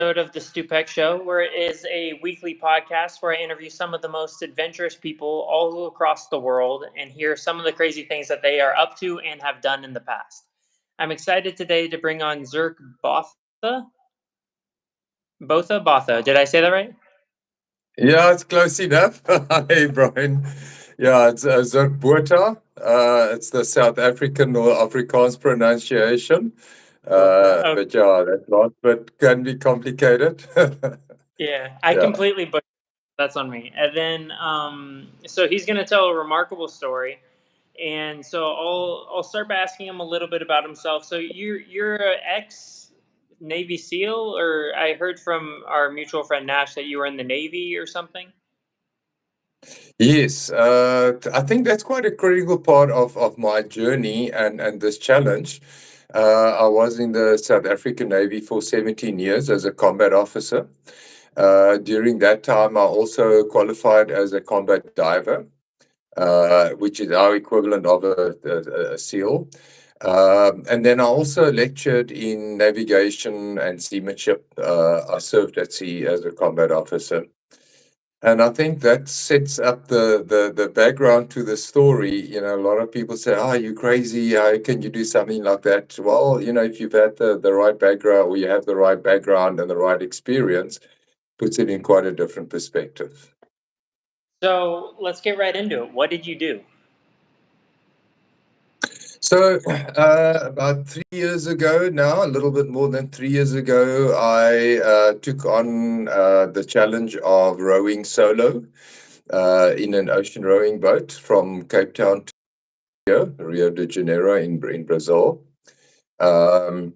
Episode of the Stupek Show, where it is a weekly podcast where I interview some of the most adventurous people all across the world and hear some of the crazy things that they are up to and have done in the past. I'm excited today to bring on Zirk Botha. Botha. Did I say that right? Yeah, it's close enough. Hey, Brian. Yeah, it's Zirk Botha. It's the South African or Afrikaans pronunciation. Botha. Okay. But yeah, that last bit can be complicated. Yeah, I Yeah. completely butchered. That's on me. And then, so he's going to tell a remarkable story. And so I'll start by asking him a little bit about himself. So you're an ex Navy SEAL, or I heard from our mutual friend Nash that you were in the Navy or something. Yes, I think that's quite a critical part of my journey and this challenge. I was in the South African Navy for 17 years as a combat officer. During that time, I also qualified as a combat diver, which is our equivalent of a SEAL. And then I also lectured in navigation and seamanship. I served at sea as a combat officer. And I think that sets up the background to the story. A lot of people say, "Oh, you're crazy. How can you do something like that?" Well, if you've had the right background or you have the right background and the right experience, puts it in quite a different perspective. So let's get right into it. What did you do? So, about 3 years ago now, a little bit more than 3 years ago, I took on the challenge of rowing solo in an ocean rowing boat from Cape Town to Rio de Janeiro in Brazil. Um,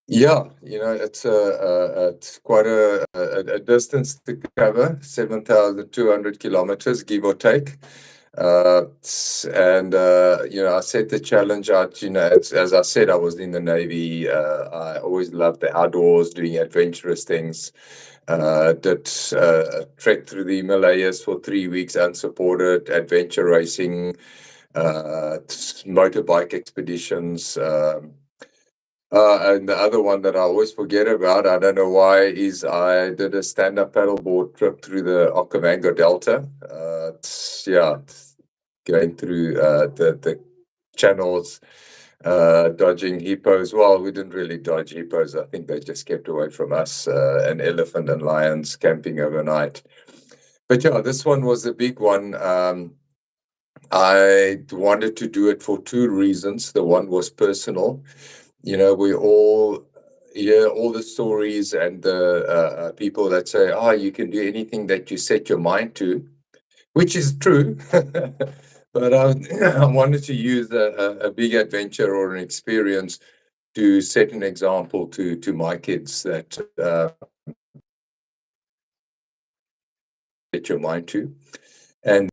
yeah, it's quite a distance to cover, 7,200 kilometers, give or take. I set the challenge out. As I said, I was in the Navy. I always loved the outdoors, doing adventurous things. Did a trek through the Himalayas for 3 weeks, unsupported, adventure racing, motorbike expeditions. And the other one that I always forget about, I don't know why, is I did a stand-up paddleboard trip through the Okavango Delta. Going through the channels, dodging hippos. Well, we didn't really dodge hippos. I think they just kept away from us, and elephant and lions camping overnight. But yeah, this one was a big one. I wanted to do it for two reasons. The one was personal. We all hear all the stories and the people that say, "Oh, you can do anything that you set your mind to," which is true. But I wanted to use a big adventure or an experience to set an example to my kids that set your mind to. And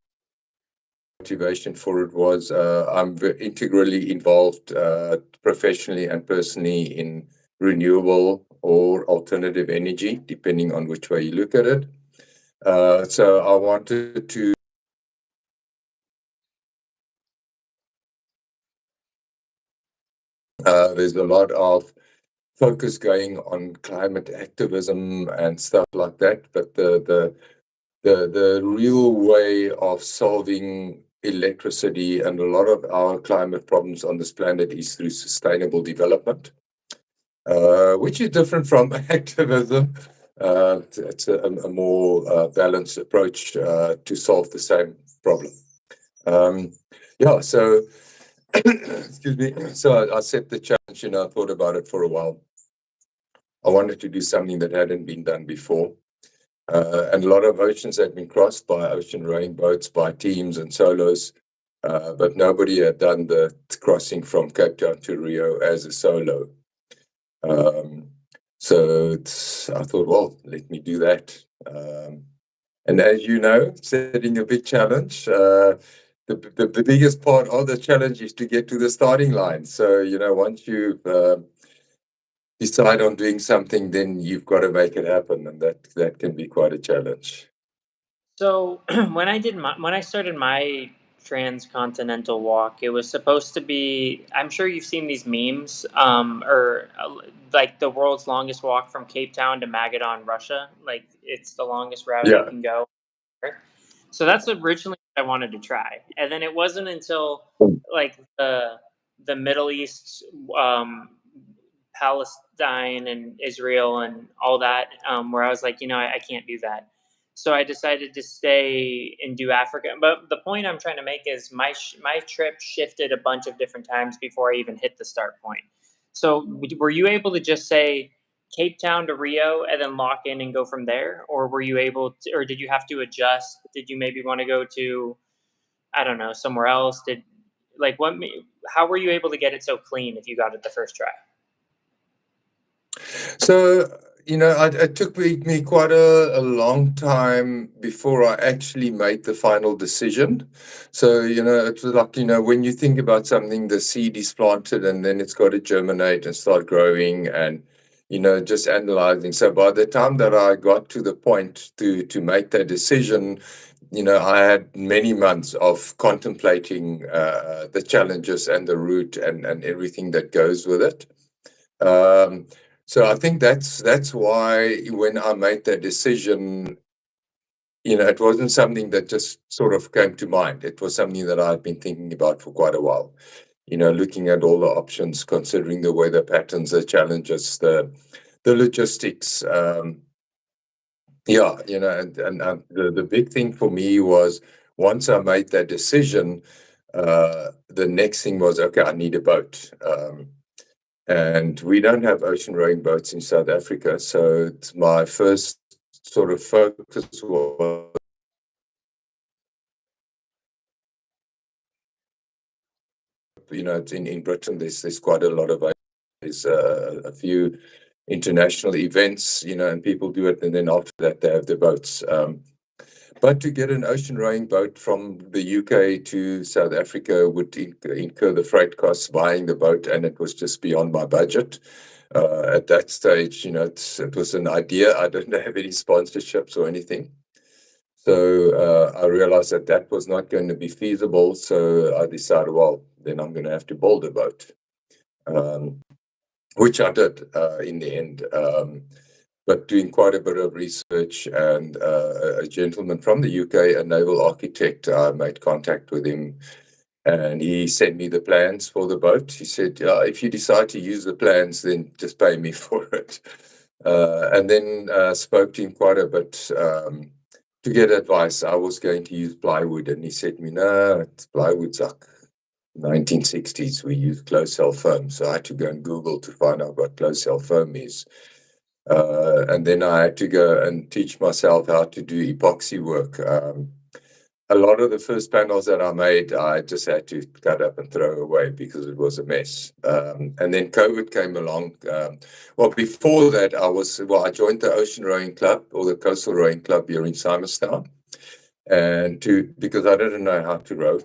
motivation for it was I'm integrally involved professionally and personally in renewable or alternative energy, depending on which way you look at it. So I wanted to. There's a lot of focus going on climate activism and stuff like that, but the real way of solving electricity and a lot of our climate problems on this planet is through sustainable development, which is different from activism. It's a more balanced approach to solve the same problem. Um, so excuse me. So I set the challenge, I thought about it for a while. I wanted to do something that hadn't been done before. And a lot of oceans had been crossed by ocean rowing boats, by teams and solos, but nobody had done the crossing from Cape Town to Rio as a solo. I thought, well, let me do that. And as you know, setting a big challenge, the biggest part of the challenge is to get to the starting line. So, once you decide on doing something, then you've got to make it happen, and that can be quite a challenge. So when I started my transcontinental walk. It was supposed to be. I'm sure you've seen these memes, or like the world's longest walk from Cape Town to Magadan, Russia. Like it's the longest route you Yeah. can go. So that's originally what I wanted to try, and then it wasn't until like the Middle East, Palestine and Israel and all that, where I was like, I can't do that. So I decided to stay and do Africa. But the point I'm trying to make is my trip shifted a bunch of different times before I even hit the start point. So were you able to just say Cape Town to Rio and then lock in and go from there, or were you able to, or did you have to adjust? Did you maybe want to go to, I don't know, somewhere else? Did like what? How were you able to get it so clean if you got it the first try? So, it took me quite a long time before I actually made the final decision. So, it was like, when you think about something, the seed is planted and then it's got to germinate and start growing and, just analyzing. So by the time that I got to the point to make that decision, I had many months of contemplating the challenges and the route and everything that goes with it. Um, so I think that's why when I made that decision, it wasn't something that just sort of came to mind. It was something that I've been thinking about for quite a while. Looking at all the options, considering the weather patterns, the challenges, the logistics. Yeah, and the big thing for me was once I made that decision, the next thing was, okay, I need a boat. And we don't have ocean rowing boats in South Africa. So my first sort of focus was, it's in Britain, there's quite a lot of, there's a few international events, and people do it. And then after that, they have the boats. But to get an ocean rowing boat from the UK to South Africa would incur the freight costs buying the boat, and it was just beyond my budget. At that stage, it was an idea. I didn't have any sponsorships or anything. So I realized that was not going to be feasible. So I decided, well, then I'm going to have to build a boat, which I did in the end. But doing quite a bit of research, and a gentleman from the UK, a naval architect, I made contact with him, and he sent me the plans for the boat. He said, yeah, if you decide to use the plans, then just pay me for it. And then spoke to him quite a bit to get advice. I was going to use plywood, and he said to me, no, plywood's like 1960s. We use closed cell foam. So I had to go and Google to find out what closed cell foam is. And then I had to go and teach myself how to do epoxy work. A lot of the first panels that I made, I just had to cut up and throw away because it was a mess. And then COVID came along. Well, before that, I joined the Ocean Rowing Club, or the Coastal Rowing Club here in Simonstown, because I didn't know how to row.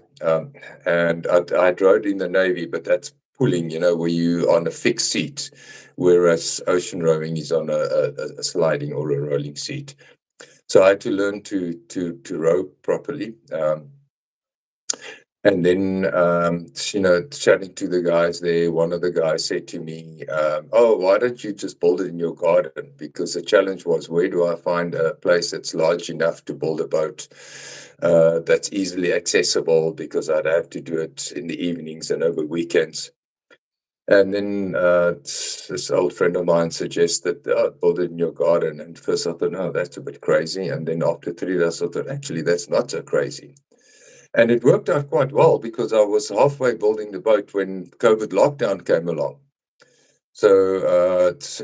And I rowed in the Navy, but that's pulling, where you on a fixed seat, whereas ocean rowing is on a sliding or a rolling seat. So I had to learn to row properly. And then, chatting to the guys there, one of the guys said to me, oh, why don't you just build it in your garden? Because the challenge was, where do I find a place that's large enough to build a boat that's easily accessible? Because I'd have to do it in the evenings and over weekends. And then this old friend of mine suggested, build it in your garden. And first I thought, no, that's a bit crazy. And then after 3 days, I thought, actually, that's not so crazy. And it worked out quite well, because I was halfway building the boat when COVID lockdown came along. So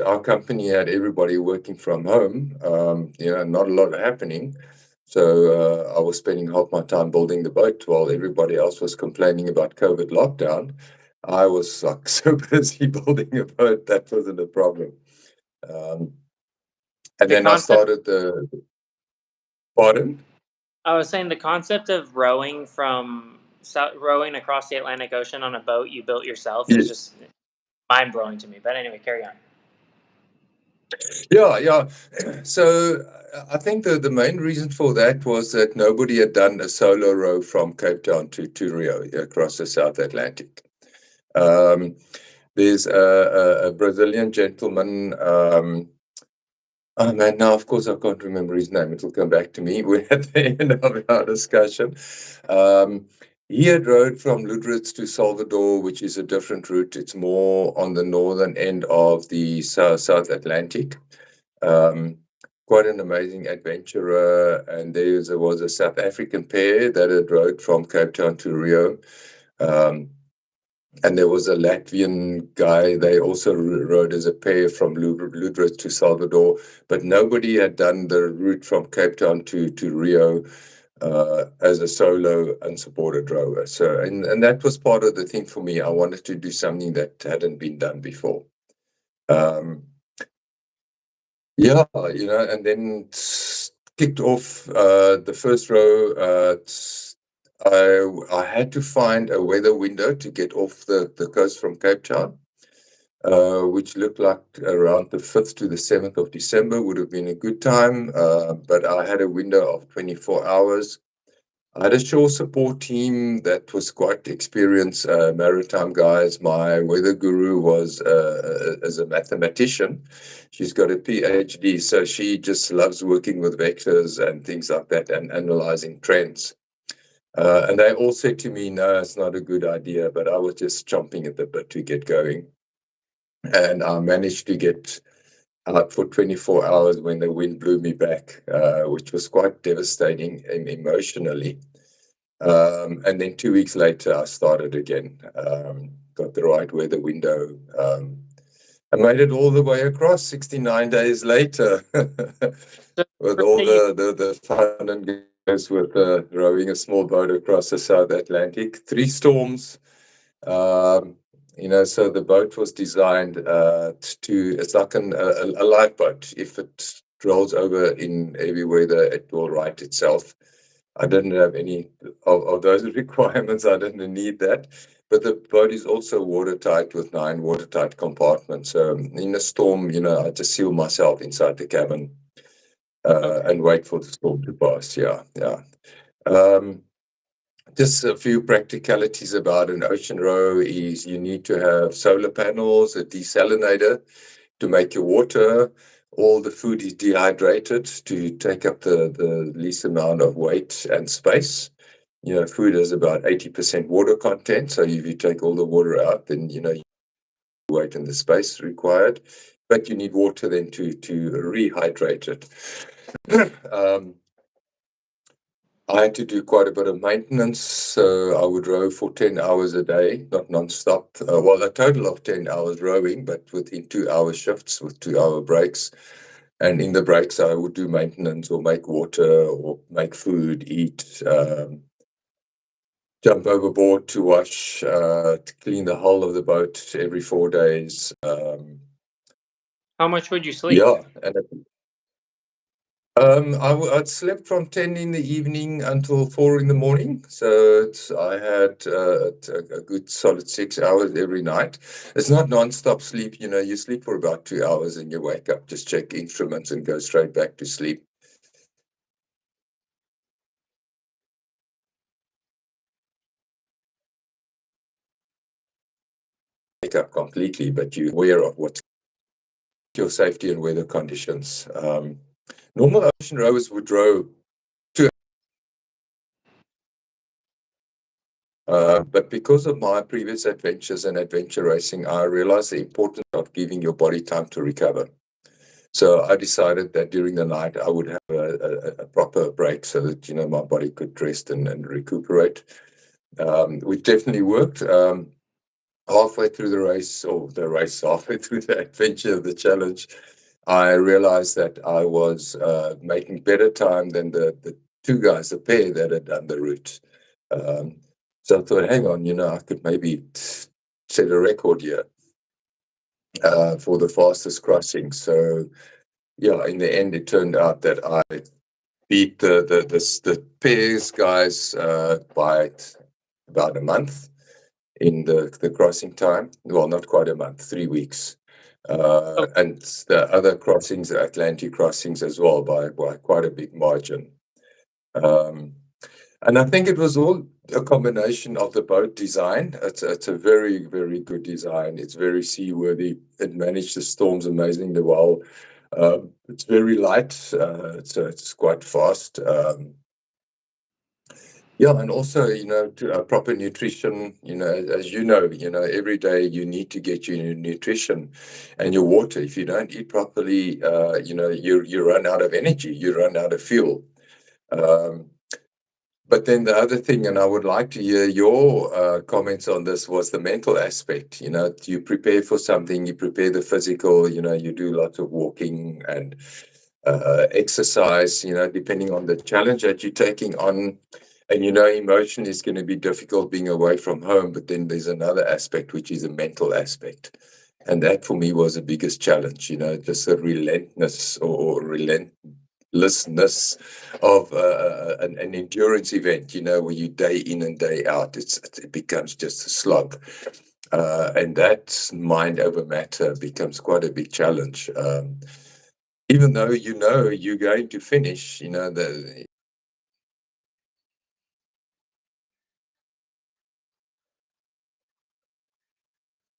our company had everybody working from home, not a lot happening. So I was spending half my time building the boat while everybody else was complaining about COVID lockdown. I was like so busy building a boat, that wasn't a problem. And The then I concept, started the pardon. I was saying the concept of rowing across the Atlantic Ocean on a boat you built yourself is Yes. just mind blowing to me. But anyway, carry on. Yeah. So I think the main reason for that was that nobody had done a solo row from Cape Town to Rio across the South Atlantic. Um, there's a Brazilian gentleman. Oh man, now of course I can't remember his name. It'll come back to me. We're at the end of our discussion. Um, he had rode from Lüderitz to Salvador, which is a different route. It's more on the northern end of the South Atlantic. Um, Quite an amazing adventurer. And there was a South African pair that had rode from Cape Town to Rio. Um, and there was a Latvian guy. They also rode as a pair from Lüderitz to Salvador, but nobody had done the route from Cape Town to Rio as a solo unsupported rower. So, and that was part of the thing for me. I wanted to do something that hadn't been done before. Yeah, and then kicked off the first row. I had to find a weather window to get off the coast from Cape Town, which looked like around the 5th to the 7th of December would have been a good time. But I had a window of 24 hours. I had a shore support team that was quite experienced, maritime guys. My weather guru was as a mathematician. She's got a PhD, so she just loves working with vectors and things like that and analyzing trends. And they all said to me, no, it's not a good idea, but I was just chomping at the bit to get going. And I managed to get out for 24 hours when the wind blew me back, which was quite devastating emotionally. And then 2 weeks later, I started again. Got the right weather window. I made it all the way across 69 days later So with first all day you, the fun and games with rowing a small boat across the South Atlantic. 3 storms. Um, so the boat was designed it's like a lifeboat. If it rolls over in heavy weather, it will right itself. I didn't have any of those requirements. I didn't need that. But the boat is also watertight with 9 watertight compartments. So in a storm, I just seal myself inside the cabin okay. and wait for the storm to pass. Yeah, yeah. Um, just a few practicalities about an ocean row is you need to have solar panels, a desalinator to make your water. All the food is dehydrated to take up the least amount of weight and space. Food is about 80% water content. So if you take all the water out, then, weight and the space required. But you need water then to rehydrate it. I had to do quite a bit of maintenance, so I would row for 10 hours a day, not non-stop. Well, a total of 10 hours rowing, but within 2-hour shifts with 2-hour breaks. And in the breaks, I would do maintenance or make water or make food, eat, jump overboard to wash, to clean the hull of the boat every 4 days. How much would you sleep? Yeah, and I'd slept from 10 in the evening until 4 in the morning. So I had a good solid 6 hours every night. It's not non-stop sleep. You sleep for about 2 hours and you wake up, just check instruments and go straight back to sleep. Wake up completely, but you're aware of what's your safety and weather conditions. Normal ocean rowers would row but because of my previous adventures and adventure racing, I realized the importance of giving your body time to recover. So I decided that during the night I would have a proper break so that my body could rest and recuperate, which definitely worked. Halfway through the race, halfway through the adventure, the challenge, I realized that I was making better time than the 2 guys, the pair that had done the route. Um, so I thought, hang on, I could maybe set a record here for the fastest crossing. So yeah, in the end, it turned out that I beat the pairs guys by about a month in the crossing time. Well, not quite a month, 3 weeks. Oh, and the other crossings, the Atlantic crossings as well, by quite a big margin. Um, and I think it was all a combination of the boat design. It's a very, very good design. It's very seaworthy. It managed the storms amazingly well. It's very light. It's quite fast. Yeah, and also, proper nutrition. As every day you need to get your nutrition and your water. If you don't eat properly, you run out of energy. You run out of fuel. Um, But then the other thing, and I would like to hear your comments on this, was the mental aspect. You prepare for something, you prepare the physical, you do lots of walking and exercise, depending on the challenge that you're taking on. And, emotion is going to be difficult being away from home. But then there's another aspect, which is a mental aspect. And that for me was the biggest challenge, just the relentlessness or relentlessness of an endurance event, where you day in and day out, it becomes just a slog. And that mind over matter becomes quite a big challenge. Even though you're going to finish,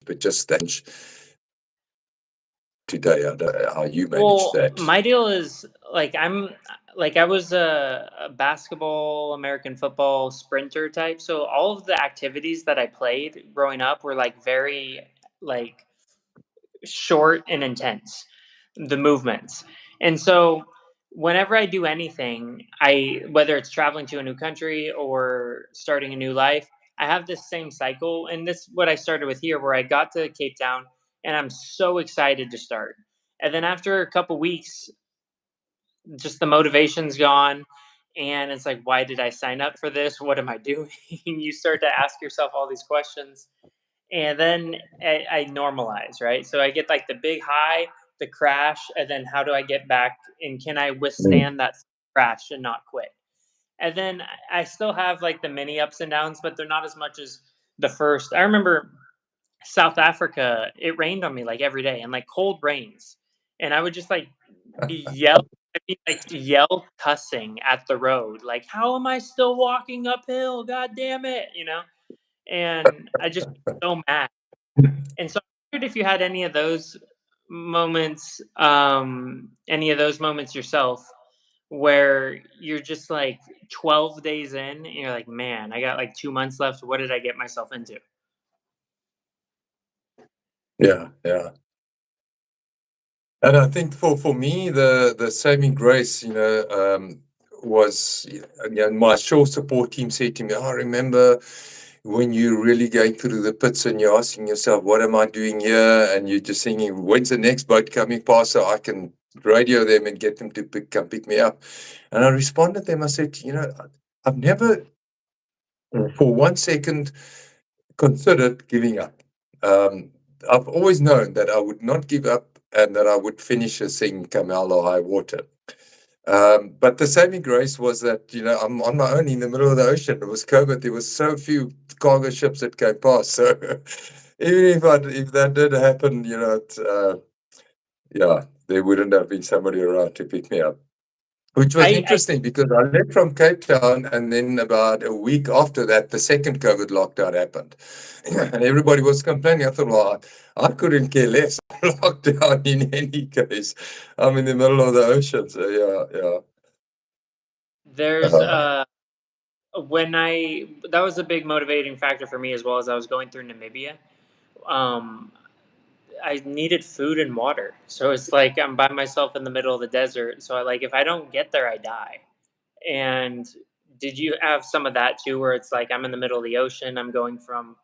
but just that today, I don't know how you manage well, that. my deal is like I was a basketball, American football sprinter type. So all of the activities that I played growing up were like very like short and intense, the movements. And so whenever I do anything, I whether it's traveling to a new country or starting a new life, I have this same cycle. And this what I started with here where I got to Cape Town and I'm so excited to start. And then after a couple weeks, just the motivation's gone and it's like why did I sign up for this? What am I doing? You start to ask yourself all these questions and then I normalize, right? So I get like the big high, the crash, and then how do I get back and can I Mm. withstand that crash and not quit? And then I still have like the mini ups and downs, but they're not as much as the first. I remember South Africa, it rained on me like every day and like cold rains. And I would just like be yell I'd be like yell cussing at the road, like, how am I still walking uphill? God damn it, And I just so mad. And so I wondered if you had any of those moments yourself where you're just like 12 days in and you're like, man, I got like 2 months left. What did I get myself into? Yeah, yeah. And I think for me, the saving grace, was, my shore support team said to me, "I remember when you're really going through the pits and you're asking yourself, what am I doing here? And you're just thinking, when's the next boat coming past so I can radio them and get them to come pick me up?" And I responded to them, I said, I've never for 1 second considered giving up. Um, I've always known that I would not give up and that I would finish a thing come hell or high water. But the saving grace was that, I'm on my own in the middle of the ocean. It was COVID. There was so few cargo ships that came past. So even if that did happen, yeah, there wouldn't have been somebody around to pick me up. Which was I interesting because I left from Cape Town, and then about a week after that, the second COVID lockdown happened. And everybody was complaining. I thought, well, I couldn't care less. Lockdown in any case. I'm in the middle of the ocean. So, yeah, yeah. there's Uh, when I that was a big motivating factor for me as well as I was going through Namibia. Um, I needed food and water. So it's like I'm by myself in the middle of the desert. So if I don't get there, I die. And did you have some of that too, where it's like I'm in the middle of the ocean, I'm going from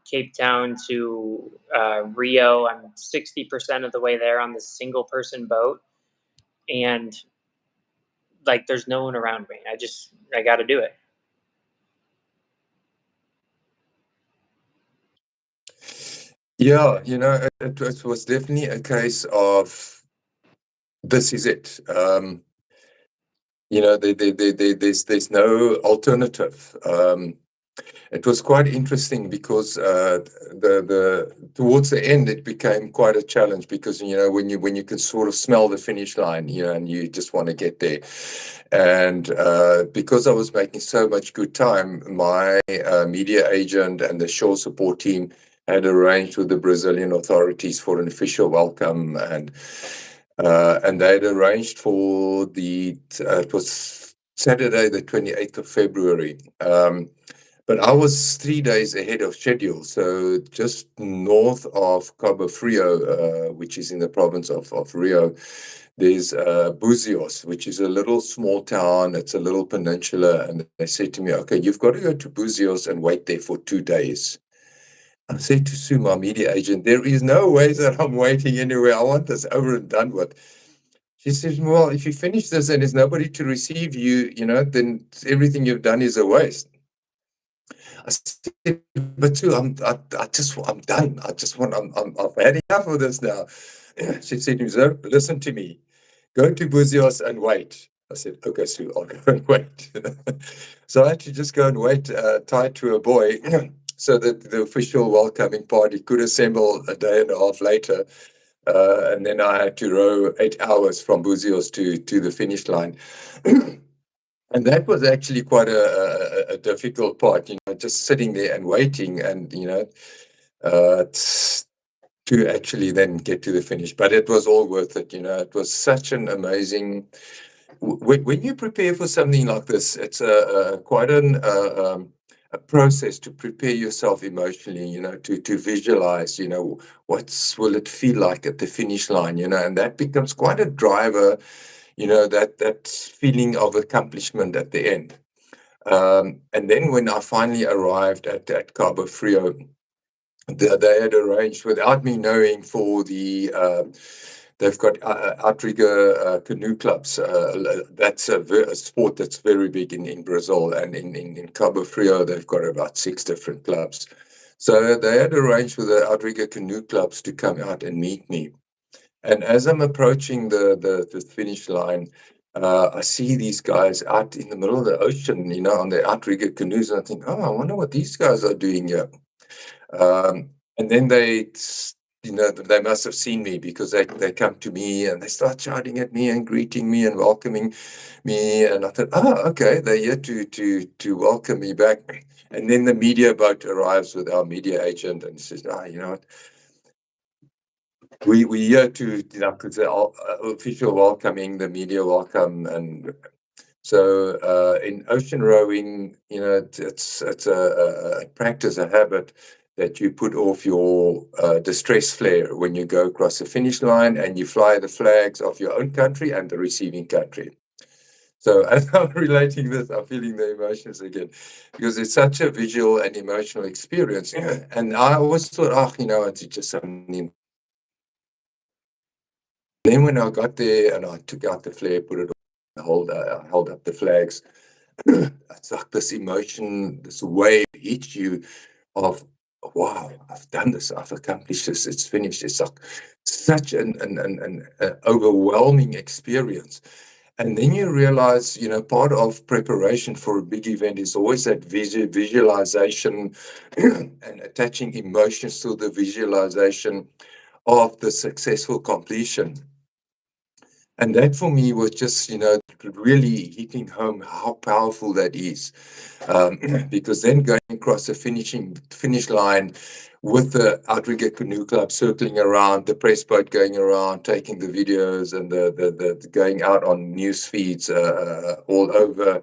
Cape Town to Rio. I'm 60% of the way there on this single person boat, and like there's no one around me. I got to do it. yeah, it was definitely a case of this is it. There's no alternative. It was quite interesting because the towards the end it became quite a challenge because when you can sort of smell the finish line, and you just want to get there. And because I was making so much good time, my media agent and the show support team had arranged with the Brazilian authorities for an official welcome, and they had arranged for it was Saturday, the 28th of February. But I was 3 days ahead of schedule, so just north of Cabo Frio, which is in the province of Rio, there's Buzios, which is a little small town. It's a little peninsula, and they said to me, "Okay, you've got to go to Buzios and wait there for 2 days." I said to Sue, my media agent, "There is no way that I'm waiting anywhere. I want this over and done with." She says, "Well, if you finish this and there's nobody to receive you, then everything you've done is a waste." I said, "But Sue, I'm done. I've had enough of this now." She said to me, "Zirk, listen to me. Go to Buzios and wait." I said, "Okay, Sue, I'll go and wait." So I had to just go and wait, tied to a buoy, so that the official welcoming party could assemble a day and a half later. And then I had to row 8 hours from Buzios to the finish line. And that was actually quite a difficult part, just sitting there and waiting and, to actually then get to the finish. But it was all worth it. It was such an amazing. When you prepare for something like this, it's quite a process to prepare yourself emotionally, to visualize, what will it feel like at the finish line, and that becomes quite a driver, that feeling of accomplishment at the end. And then when I finally arrived at Cabo Frio, they had arranged without me knowing for they've got outrigger canoe clubs. That's a sport that's very big in Brazil, and in Cabo Frio they've got about 6 different clubs. So they had arranged with the outrigger canoe clubs to come out and meet me. And as I'm approaching the finish line, I see these guys out in the middle of the ocean, on their outrigger canoes, and I think, "Oh, I wonder what these guys are doing here." And then they must have seen me because they come to me and they start shouting at me and greeting me and welcoming me. And I thought, "Oh, okay, they're here to welcome me back." And then the media boat arrives with our media agent and says, "You know what? We here to, because the official welcoming, the media welcome." And so in ocean rowing, it's a practice, a habit that you put off your distress flare when you go across the finish line, and you fly the flags of your own country and the receiving country. So as I'm relating this, I'm feeling the emotions again, because it's such a visual and emotional experience. And I always thought, it's just something. Then when I got there and I took out the flare, put it on, held up the flags, it's like this emotion, this wave hits you of, "Wow, I've done this, I've accomplished this, it's finished." It's like such an overwhelming experience. And then you realize, part of preparation for a big event is always that visualization and attaching emotions to the visualization of the successful completion. And that for me was just, really hitting home how powerful that is. Because then going across the finish line with the outrigger canoe club circling around, the press boat going around, taking the videos, and the going out on news feeds all over,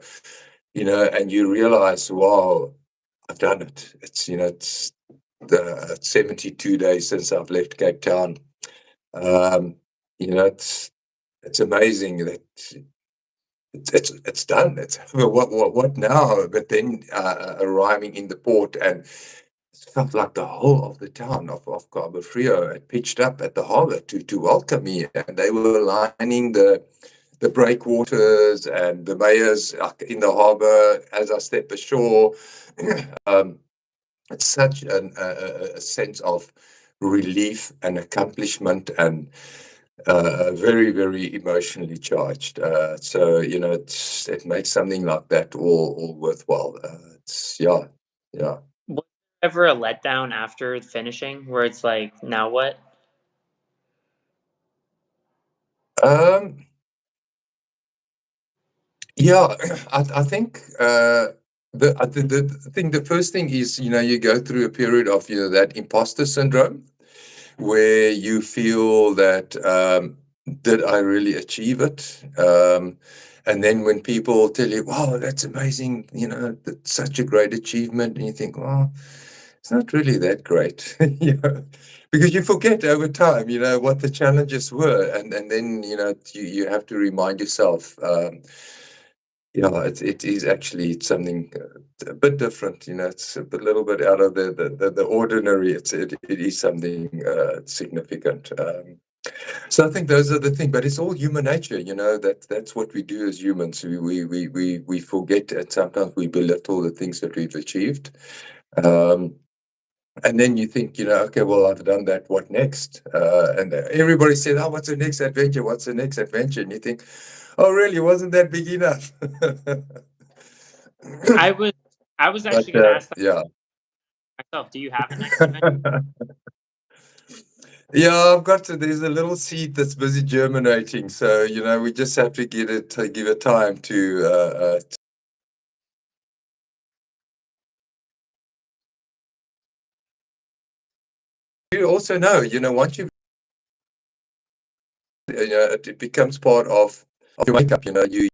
and you realize, wow, I've done it. It's the 72 days since I've left Cape Town. It's amazing that it's done. It's what now? But then arriving in the port, and it felt like the whole of the town of Cabo Frio had pitched up at the harbour to welcome me, and they were lining the breakwaters and the mayors in the harbour as I stepped ashore. It's such a sense of relief and accomplishment, and very, very emotionally charged. So it makes something like that all worthwhile. Yeah. Was there ever a letdown after finishing where it's like, now what? Um, yeah, I think the thing, the first thing is, you go through a period of, that imposter syndrome, where you feel that, did I really achieve it? And then when people tell you, wow, that's amazing, that's such a great achievement, and you think, well, it's not really that great, because you forget over time, what the challenges were, and then, you have to remind yourself, yeah, it is actually something a bit different. It's little bit out of the ordinary. It is something significant. So I think those are the things, but it's all human nature. That's what we do as humans. We forget, and sometimes we belittle the things that we've achieved. Um, and then you think, okay, well, I've done that. What next? And everybody says, "Oh, what's the next adventure? What's the next adventure?" And you think, "Oh, really? Wasn't that big enough?" I was I was But actually going to ask that yeah, myself. Do you have a next adventure? yeah, I've got to. There's a little seed that's busy germinating, so we just have to give it time to. You also know, once you, it becomes part of your makeup. You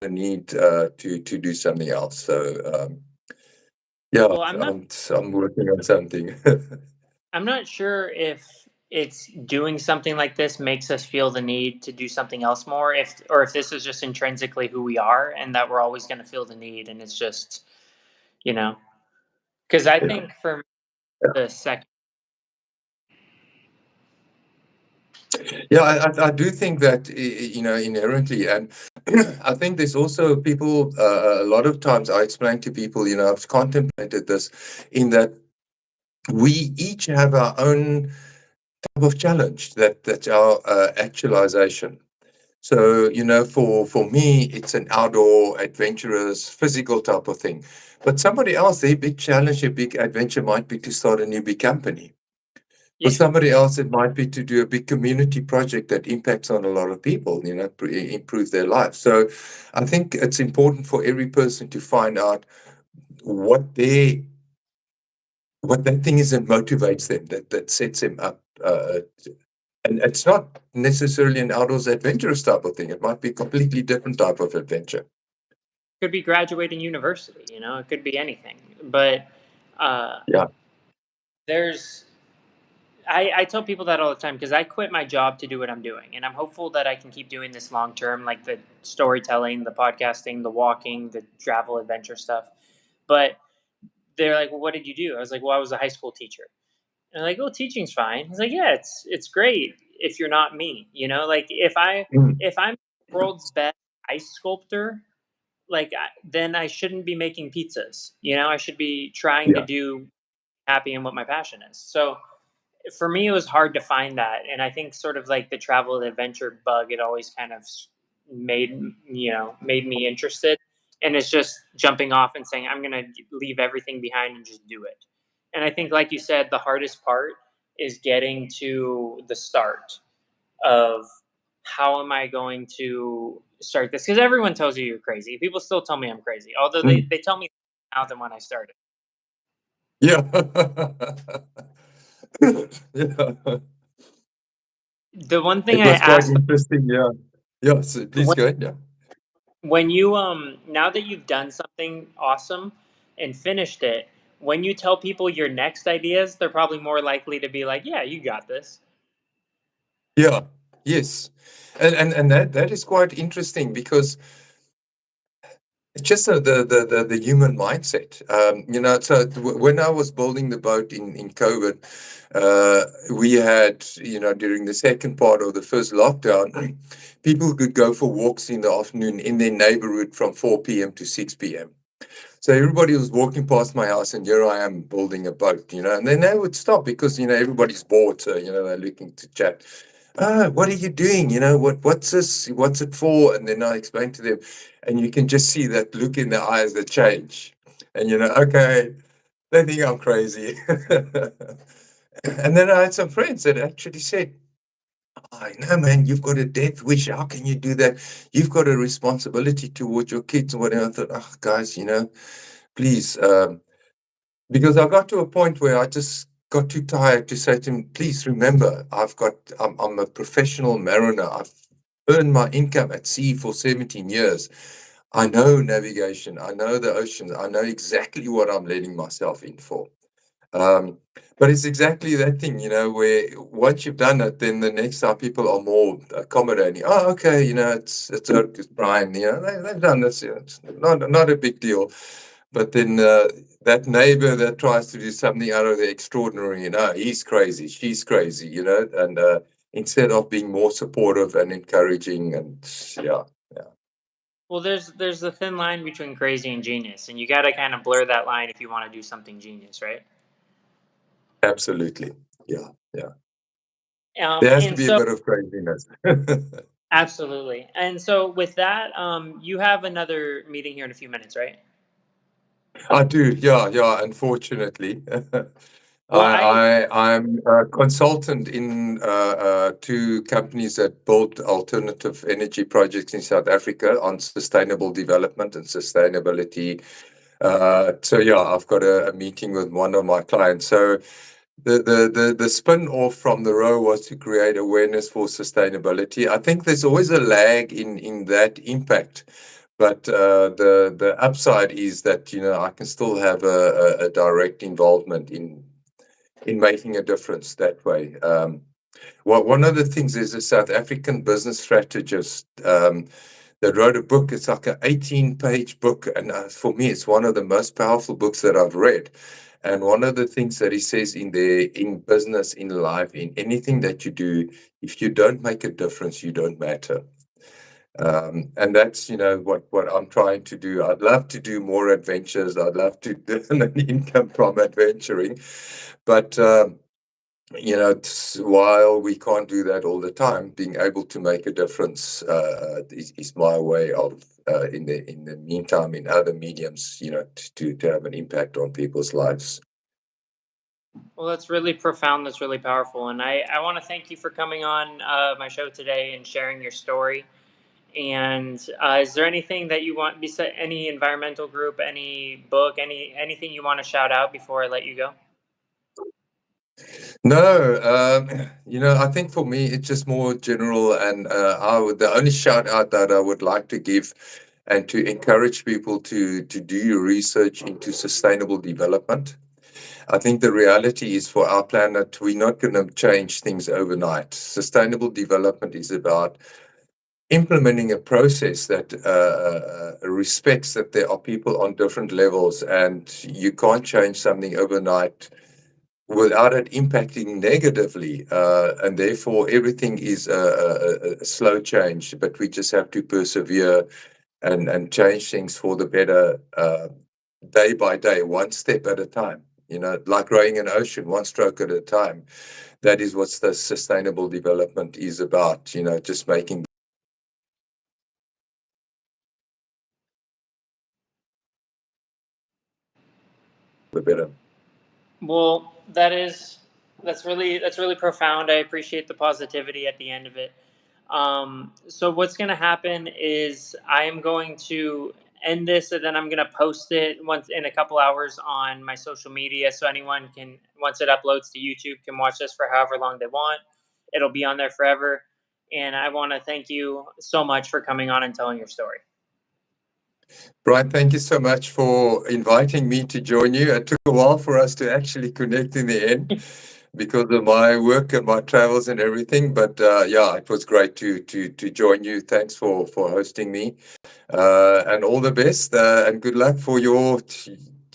need to do something else. So yeah, Well, I'm working on something. I'm not sure if it's doing something like this makes us feel the need to do something else more, if this is just intrinsically who we are and that we're always going to feel the need, and it's just, you know, because I Yeah. think for the second, Yeah, I do think that, inherently, and I think there's also people, a lot of times I explain to people, I've contemplated this, in that we each have our own type of challenge, that's our actualization. So, for me, it's an outdoor, adventurous, physical type of thing. But somebody else, their big challenge, their big adventure might be to start a new big company. For yeah, somebody else, it might be to do a big community project that impacts on a lot of people, improve their life. So I think it's important for every person to find out what that thing is that motivates them, that sets them up. And it's not necessarily an outdoors adventurous type of thing. It might be a completely different type of adventure. could be graduating university, it could be anything, but uh, Yeah. there's I tell people that all the time because I quit my job to do what I'm doing, and I'm hopeful that I can keep doing this long term, like the storytelling, the podcasting, the walking, the travel adventure stuff. But they're like, "Well, what did you do?" I was like, "Well, I was a high school teacher." And they're like, "Oh, teaching's fine." He's like, "Yeah, it's great if you're not me, Like Mm. if I'm the world's best ice sculptor, then I shouldn't be making pizzas. I should be trying to Yeah. do happy in what my passion is." So for me, it was hard to find that, and I think sort of like the travel and adventure bug, it always kind of made me interested, and it's just jumping off and saying I'm gonna leave everything behind and just do it. And I think, like you said, the hardest part is getting to the start of how am I going to start this, because everyone tells you you're crazy. People still tell me I'm crazy, although they, Mm. they tell me now than when I started. Yeah. Yeah. The one thing It I was quite asked interesting. Yeah. Yeah. So please when go ahead. Yeah. when you now that you've done something awesome and finished it, when you tell people your next ideas, they're probably more likely to be like, yeah, you got this. Yeah. Yes. And that is quite interesting, because it's just the human mindset. So when I was building the boat in COVID, we had, during the second part of the first lockdown, people could go for walks in the afternoon in their neighborhood from 4 p.m. to 6 p.m. So everybody was walking past my house, and here I am building a boat, and then they would stop because, everybody's bored. So, they're looking to chat. What are you doing? What's this? What's it for? And then I explained to them, and you can just see that look in their eyes, the change. And okay, they think I'm crazy. And then I had some friends that actually said, "I know, man, you've got a death wish. How can you do that? You've got a responsibility towards your kids or whatever." I thought, oh, guys, please. Because I got to a point where I just got too tired to say to him, please remember, I'm a professional mariner. I've earned my income at sea for 17 years. I know navigation. I know the oceans. I know exactly what I'm letting myself in for. Um, but it's exactly that thing, where once you've done it, then the next time people are more accommodating. Oh, okay, it's Zirk, it's Brian, they've done this. It's not a big deal. But then that neighbor that tries to do something out of the extraordinary, he's crazy, she's crazy, and instead of being more supportive and encouraging, and yeah, yeah, Well, there's a thin line between crazy and genius, and you got to kind of blur that line if you want to do something genius, right? absolutely, yeah, yeah. There has to And be a so bit of craziness. absolutely. And so with that, you have another meeting here in a few minutes, right? I do, yeah, yeah. Unfortunately, Well, I I'm a consultant in two companies that build alternative energy projects in South Africa on sustainable development and sustainability. So yeah, I've got a meeting with one of my clients. So the spin off from the row was to create awareness for sustainability. I think there's always a lag in that impact, but the upside is that I can still have a direct involvement in making a difference that way. Well, one of the things is a South African business strategist that wrote a book. It's like an 18-page book, and for me, it's one of the most powerful books that I've read. And one of the things that he says in there, in business, in life, in anything that you do, if you don't make a difference, you don't matter. And that's what I'm trying to do. I'd love to do more adventures. I'd love to earn an income from adventuring, but while we can't do that all the time, being able to make a difference is my way of, in the meantime, in other mediums, to have an impact on people's lives. Well, that's really profound. That's really powerful, and I want to thank you for coming on my show today and sharing your story. And is there anything that you want, beside any environmental group, any book, anything you want to shout out before I let you go? No, I think for me it's just more general, and the only shout out that I would like to give and to encourage people to do your research into sustainable development. I think the reality is, for our planet, we're not going to change things overnight. Sustainable development is about implementing a process that respects that there are people on different levels, and you can't change something overnight without it impacting negatively. And therefore, everything is a slow change, but we just have to persevere and change things for the better, day by day, one step at a time. Like growing an ocean, one stroke at a time. That is what the sustainable development is about. Just making the better. Well, that's really profound. I appreciate the positivity at the end of it. So what's going to happen is I am going to end this, and then I'm going to post it once in a couple hours on my social media, so anyone can, once it uploads to YouTube, can watch this for however long they want. It'll be on there forever. And I want to thank you so much for coming on and telling your story. Brian, thank you so much for inviting me to join you. It took a while for us to actually connect in the end because of my work and my travels and everything. But yeah, it was great to join you. Thanks for hosting me, and all the best, and good luck for your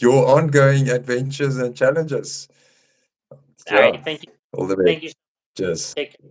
ongoing adventures and challenges. All Yeah, right. Thank you. all the best. Thank you. Cheers. Take care.